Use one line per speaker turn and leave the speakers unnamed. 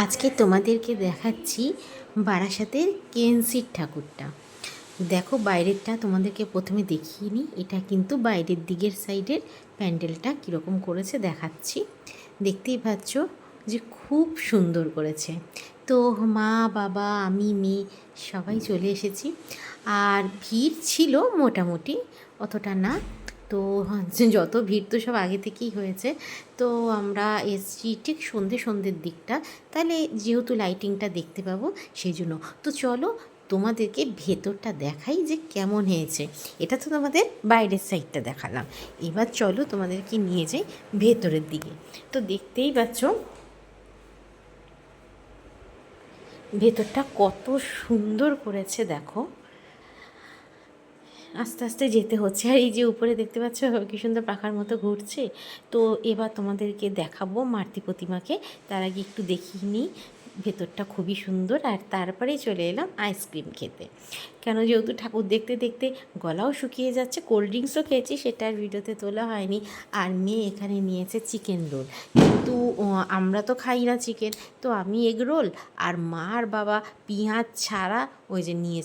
আজকে তোমাদেরকে দেখাচ্ছি বারাসাতের কেএনসির ঠাকুরটা। দেখো বাইরেরটা তোমাদেরকে প্রথমে দেখিয়ে নিই। এটা কিন্তু বাইরের দিকের সাইডের প্যান্ডেলটা কীরকম করেছে দেখাচ্ছি। দেখতেই পাচ্ছ যে খুব সুন্দর করেছে। তো মা বাবা আমি মেয়ে সবাই চলে এসেছি। আর ভিড় ছিল মোটামুটি, অতটা না। তো যত ভিড় তো সব আগে থেকেই হয়েছে। তো আমরা এসছি ঠিক সন্ধ্যের দিকটা, তাহলে যেহেতু লাইটিংটা দেখতে পাবো সেই জন্য। তো চলো তোমাদেরকে ভেতরটা দেখাই যে কেমন হয়েছে। এটা তো তোমাদের বাইরের সাইডটা দেখালাম, এবার চলো তোমাদেরকে নিয়ে যাই ভেতরের দিকে। তো দেখতেই পাচ্ছ ভেতরটা কত সুন্দর করেছে, দেখো। আস্তে আস্তে যেতে হচ্ছে। আর এই যে উপরে দেখতে পাচ্ছ কী সুন্দর পাখার মতো ঘুরছে। তো এবার তোমাদেরকে দেখাবো মাতৃ প্রতিমাকে, তার আগে একটু দেখিয়ে নিই। ভেতরটা খুবই সুন্দর। আর তারপরেই চলে এলাম আইসক্রিম খেতে, কেন যেহেতু ঠাকুর দেখতে দেখতে গলাও শুকিয়ে যাচ্ছে। কোল্ড ড্রিঙ্কসও খেয়েছি, সেটা আর ভিডিওতে তোলা হয়নি। আর মেয়ে এখানে নিয়েছে চিকেন রোল, কিন্তু আমরা তো খাই না চিকেন, তো আমি এগ রোল, আর মা আর বাবা পেঁয়াজ ছাড়া ওই যে নিয়ে